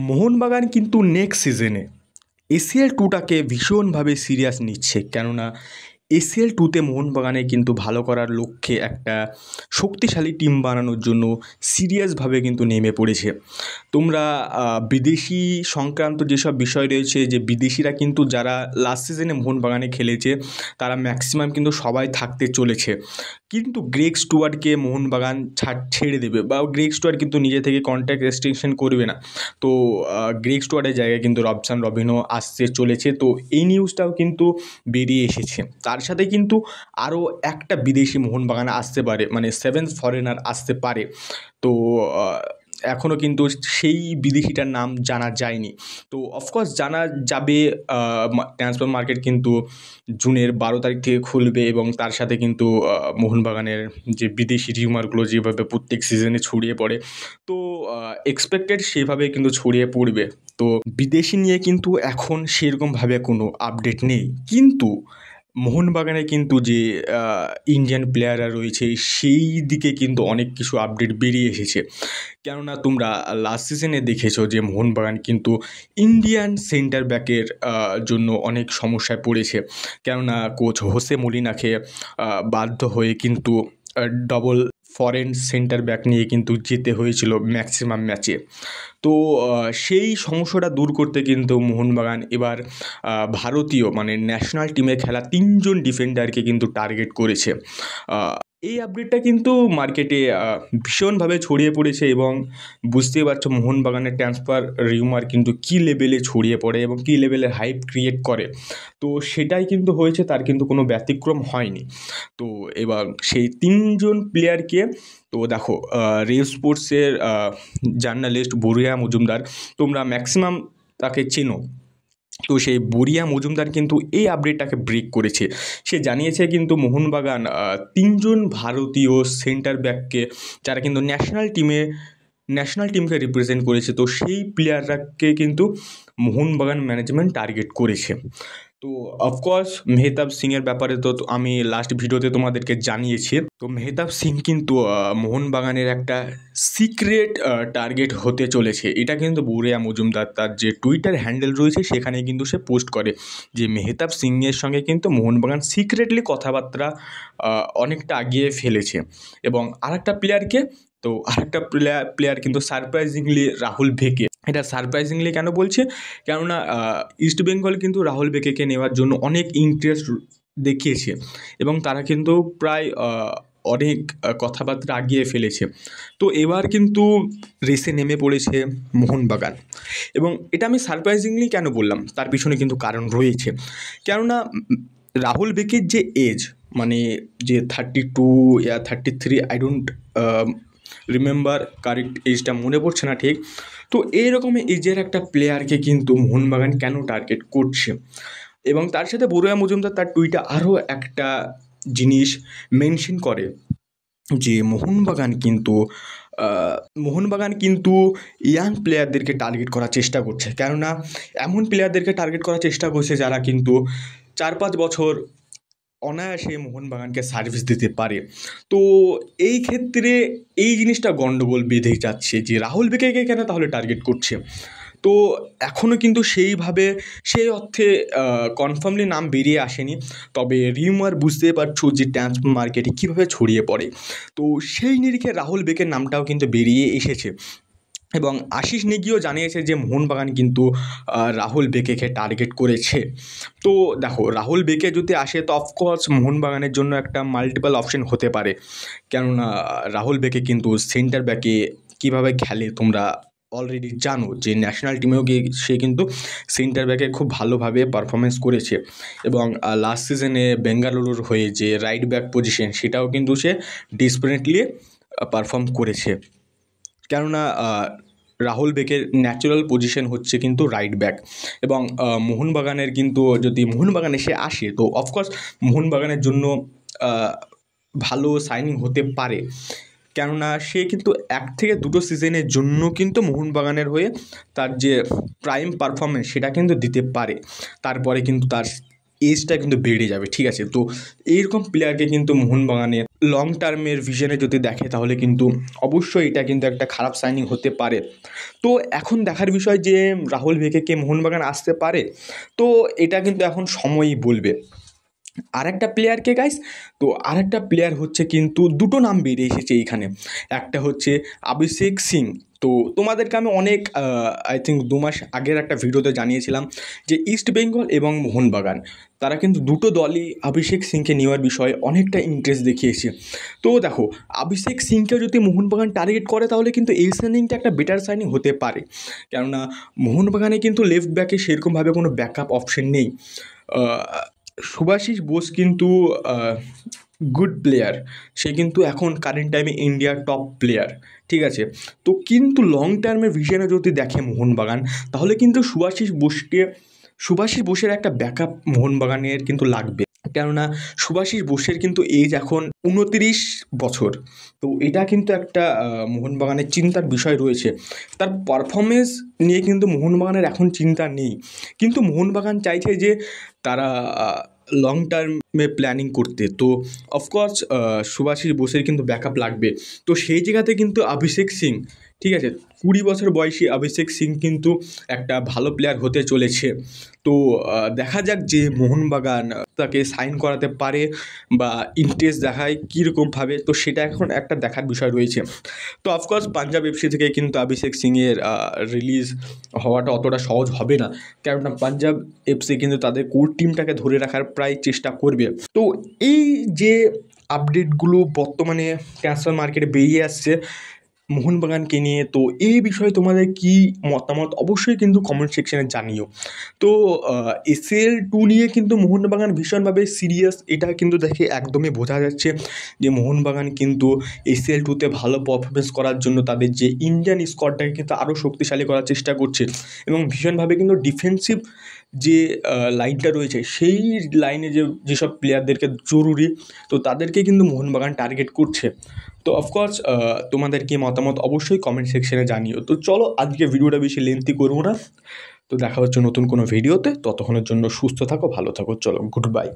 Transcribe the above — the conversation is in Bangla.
মোহনবাগান কিন্তু নেক্সট সিজনে এসিএল টুটাকে ভীষণভাবে সিরিয়াস নিচ্ছে, কেননা এসিএল টুতে মোহনবাগানে কিন্তু ভালো করার লক্ষ্যে একটা শক্তিশালী টিম বানানোর জন্য সিরিয়াসভাবে কিন্তু নেমে পড়েছে। তোমরা বিদেশি সংক্রান্ত যেসব বিষয় রয়েছে, যে বিদেশিরা কিন্তু যারা লাস্ট সিজনে মোহনবাগানে খেলেছে তারা ম্যাক্সিমাম কিন্তু সবাই থাকতে চলেছে, কিন্তু গ্রেগ স্টুয়ার্টকে মোহনবাগান ছেড়ে দেবে, বা গ্রেগ স্টুয়ার্ট কিন্তু নিজে থেকে কন্ট্রাক্ট এক্সটেনশন করবে না। তো গ্রেগ স্টুয়ার্টের জায়গায় কিন্তু রবসান রবিনহো আসতে চলেছে। তো এই নিউজটাও কিন্তু বেরিয়ে এসেছে। তার সাথে কিন্তু আরও একটা বিদেশি মোহনবাগানে আসতে পারে, মানে সেভেন্থ ফরেনার আসতে পারে। তো এখনও কিন্তু সেই বিদেশিটার নাম জানা যায়নি। তো অফকোর্স জানা যাবে। ট্রান্সফার মার্কেট কিন্তু জুনের 12 তারিখ থেকে খুলবে, এবং তার সাথে কিন্তু মোহনবাগানের যে বিদেশি রিউমারগুলো যেভাবে প্রত্যেক সিজনে ছড়িয়ে পড়ে, তো এক্সপেক্টেড সেভাবে কিন্তু ছড়িয়ে পড়বে। তো বিদেশি নিয়ে কিন্তু এখন সেরকমভাবে কোনো আপডেট নেই, কিন্তু মোহনবাগানে কিন্তু যে ইন্ডিয়ান প্লেয়াররা রয়েছে সেই দিকে কিন্তু অনেক কিছু আপডেট বেরিয়ে এসেছে। কেননা তোমরা লাস্ট সিজনে দেখেছো যে মোহনবাগান কিন্তু ইন্ডিয়ান সেন্টার ব্যাকের জন্য অনেক সমস্যায় পড়েছে, কেননা কোচ হোসে মলিনাকে বাধ্য হয়ে কিন্তু ডবল ফরেন সেন্টার ব্যাক নিয়ে কিন্তু যেতে হয়েছিল ম্যাক্সিমাম ম্যাচে। তো সেই সমস্যাটা দূর করতে কিন্তু মোহনবাগান এবার ভারতীয় মানে ন্যাশনাল টিমে খেলা 3 জন ডিফেন্ডারকে কিন্তু টার্গেট করেছে। এই আপডেটটা কিন্তু মার্কেটে ভীষণভাবে ছড়িয়ে পড়েছে, এবং বুঝতেই পারছো মোহনবাগানের ট্রান্সফার রিউমার কিন্তু কী লেভেলে ছড়িয়ে পড়ে এবং কী লেভেলের হাইপ ক্রিয়েট করে। তো সেটাই কিন্তু হয়েছে, তার কিন্তু কোনো ব্যতিক্রম হয়নি। তো এবার সেই 3 জন প্লেয়ারকে, তো দেখো রেল স্পোর্টসের জার্নালিস্ট বরিয়া মজুমদার, তোমরা ম্যাক্সিমাম তাকে চেনো। তো সেই বরিয়া মজুমদার কিন্তু এই আপডেটটাকে ব্রেক করেছে। সে জানিয়েছে কিন্তু মোহনবাগান 3 জন ভারতীয় সেন্টার ব্যাককে, যারা কিন্তু ন্যাশনাল টিমকে রিপ্রেজেন্ট করেছে, তো সেই প্লেয়াররাকে কিন্তু মোহনবাগান ম্যানেজমেন্ট টার্গেট করেছে। তো অফকোর্স মেহতাব সিংয়ের ব্যাপারে তো আমি লাস্ট ভিডিওতে তোমাদেরকে জানিয়েছি। তো মেহতাব সিং কিন্তু মোহনবাগানের একটা সিক্রেট টার্গেট হতে চলেছে। এটা কিন্তু বরিয়া মজুমদার তার যে টুইটার হ্যান্ডেল রয়েছে সেখানে কিন্তু সে পোস্ট করে যে মেহতাব সিংয়ের সঙ্গে কিন্তু মোহনবাগান সিক্রেটলি কথাবার্তা অনেকটা আগিয়ে ফেলেছে। এবং আরেকটা প্লেয়ার কিন্তু সারপ্রাইজিংলি রাহুল বেকে। এটা সারপ্রাইজিংলি কেন বলছে, কেননা ইস্টবেঙ্গল কিন্তু রাহুল বেকেকে নেওয়ার জন্য অনেক ইন্টারেস্ট দেখিয়েছে, এবং তারা কিন্তু প্রায় অনেক কথাবার্তা আগিয়ে ফেলেছে। তো এবার কিন্তু রেসে নেমে পড়েছে মোহনবাগান। এবং এটা আমি সারপ্রাইজিংলি কেন বললাম, তার পিছনে কিন্তু কারণ রয়েছে। কেননা রাহুল বেকের যে এজ, মানে যে 32 ইয়া 33, আই ডোন্ট রিমেম্বার কারেক্ট এজটা মনে পড়ছে না ঠিক। তো এইরকম এজের একটা প্লেয়ারকে কিন্তু মোহনবাগান কেন টার্গেট করছে। এবং তার সাথে বরুয়া মজুমদার তার টুইটে আরও একটা জিনিস মেনশন করে, যে মোহনবাগান কিন্তু ইয়াং প্লেয়ারদেরকে টার্গেট করার চেষ্টা করছে। কেননা এমন প্লেয়ারদেরকে টার্গেট করার চেষ্টা করছে যারা কিন্তু 4-5 বছর অনায়াসে মোহনবাগানকে সার্ভিস দিতে পারে। তো এই ক্ষেত্রে এই জিনিসটা গণ্ডগোল বেঁধে যাচ্ছে যে রাহুল বেকেকে কেন তাহলে টার্গেট করছে। তো এখনও কিন্তু সেই অর্থে কনফার্মলি নাম বেরিয়ে আসেনি, তবে রিউমার বুঝতেই পারছো যে ট্রান্সফার মার্কেটে কীভাবে ছড়িয়ে পড়ে। তো সেই নিরিখে রাহুল বেকের নামটাও কিন্তু বেরিয়ে এসেছে, এবং আশিস নেগিও জানিয়েছে যে মোহনবাগান কিন্তু রাহুল বেকেকে টার্গেট করেছে। তো দেখো রাহুল বেকে যদি আসে তো অফকোর্স মোহনবাগানের জন্য একটা মাল্টিপল অপশন হতে পারে, কেননা রাহুল বেকে কিন্তু সেন্টার ব্যাকে কীভাবে খেলে তোমরা অলরেডি জানো, যে ন্যাশনাল টিমেও গিয়ে সে কিন্তু সেন্টার ব্যাকে খুব ভালোভাবে পারফরমেন্স করেছে। এবং লাস্ট সিজনে বেঙ্গালুরুর হয়ে যে রাইট ব্যাক পজিশন, সেটাও কিন্তু সে ডেসপারেটলি পারফর্ম করেছে। কেননা রাহুল বেকের ন্যাচারাল পজিশন হচ্ছে কিন্তু রাইট ব্যাক। এবং মোহনবাগানের কিন্তু যদি মোহনবাগানে সে আসে তো অফকোর্স মোহনবাগানের জন্য ভালো সাইনিং হতে পারে, কেননা সে কিন্তু 1 থেকে 2 সিজনের জন্য কিন্তু মোহনবাগানের হয়ে তার যে প্রাইম পারফরমেন্স সেটা কিন্তু দিতে পারে। তারপরে কিন্তু তার এজটা কিন্তু বেড়ে যাবে, ঠিক আছে। তো এইরকম প্লেয়ারকে কিন্তু মোহনবাগানের লং টার্মের ভিশনে যদি দেখে তাহলে কিন্তু অবশ্যই এটা কিন্তু একটা খারাপ সাইনিং হতে পারে। তো এখন দেখার বিষয় যে রাহুল ভেকে কে মোহনবাগান আসতে পারে, তো এটা কিন্তু এখন সময়ই বলবে। আরেকটা প্লেয়ারকে গাইস, তো আরেকটা প্লেয়ার হচ্ছে কিন্তু দুটো নাম বেরিয়ে এসেছে এইখানে। একটা হচ্ছে অভিষেক সিং। তো তোমাদেরকে আমি অনেক আই থিঙ্ক 2 মাস আগের একটা ভিডিওতে জানিয়েছিলাম যে ইস্ট বেঙ্গল এবং মোহনবাগান তারা কিন্তু দুটো দলই অভিষেক সিংকে নেওয়ার বিষয়ে অনেকটা ইন্টারেস্ট দেখিয়েছে। তো দেখো, অভিষেক সিংকে যদি মোহনবাগান টার্গেট করে তাহলে কিন্তু এই সাইনিংটা একটা বেটার সাইনিং হতে পারে, কেননা মোহনবাগানে কিন্তু লেফট ব্যাকে সেরকমভাবে কোনো ব্যাকআপ অপশন নেই। শুভাশিস বোস কিন্তু গুড প্লেয়ার, সে কিন্তু এখন কারেন্ট টাইমে ইন্ডিয়ার টপ প্লেয়ার, ঠিক আছে। তো কিন্তু লং টার্মের ভিশনে যদি দেখে মোহনবাগান, তাহলে কিন্তু শুভাশিস বোসের একটা ব্যাকআপ মোহনবাগানের কিন্তু লাগবে, কেননা শুভাশিস বোসের কিন্তু এজ এখন 29 বছর। তো এটা কিন্তু একটা মোহনবাগানের চিন্তার বিষয় রয়েছে। তার পারফরমেন্স নিয়ে কিন্তু মোহনবাগানের এখন চিন্তা নেই, কিন্তু মোহনবাগান চাইছে যে তারা লং টার্মে প্ল্যানিং করতে। তো অফকোর্স শুভাশিস বোসের কিন্তু ব্যাকআপ লাগবে। তো সেই জায়গাতে কিন্তু অভিষেক সিং, ঠিক আছে, 20 বছর বয়সী অভিষেক সিং কিন্তু একটা ভালো প্লেয়ার হতে চলেছে। তো দেখা যাক যে মোহনবাগান তাকে সাইন করাতে পারে বা ইন্টারেস্ট দেখায় কীরকমভাবে, তো সেটা এখন একটা দেখার বিষয় রয়েছে। তো অফকোর্স পাঞ্জাব এফসি থেকে কিন্তু অভিষেক সিংয়ের রিলিজ হওয়াটা অতটা সহজ হবে না, কেননা পাঞ্জাব এফসি কিন্তু তাদের কোর টিমটাকে ধরে রাখার প্রায় চেষ্টা করবে। তো এই যে আপডেটগুলো বর্তমানে ট্রান্সফার মার্কেটে বেরিয়ে আসছে মোহনবাগানকে নিয়ে, তো এই বিষয়ে তোমাদের কি মতামত অবশ্যই কিন্তু কমেন্ট সেকশনে জানিও। তো এসএল 2 নিয়ে কিন্তু মোহনবাগান ভীষণভাবে সিরিয়াস, এটা কিন্তু দেখে একদমই বোঝা যাচ্ছে যে মোহনবাগান কিন্তু এসএল 2তে ভালো পারফরমেন্স করার জন্য তাদের যে ইন্ডিয়ান স্কোয়াডটাকে কিন্তু আরও শক্তিশালী করার চেষ্টা করছে, এবং ভীষণভাবে কিন্তু ডিফেন্সিভ যে লাইনটা রয়েছে সেই লাইনে যেসব প্লেয়ারদেরকে জরুরি, তো তাদেরকে কিন্তু মোহনবাগান টার্গেট করছে। তো অফকোর্স তোমাদের কি মতামত অবশ্যই কমেন্ট সেকশনে জানিও। তো চলো, আজকে ভিডিওটা বেশি লেন্থি করবো না, তো দেখা হচ্ছে নতুন কোনো ভিডিওতে। ততক্ষণের জন্য সুস্থ থাকো, ভালো থাকো, চলো গুড বাই।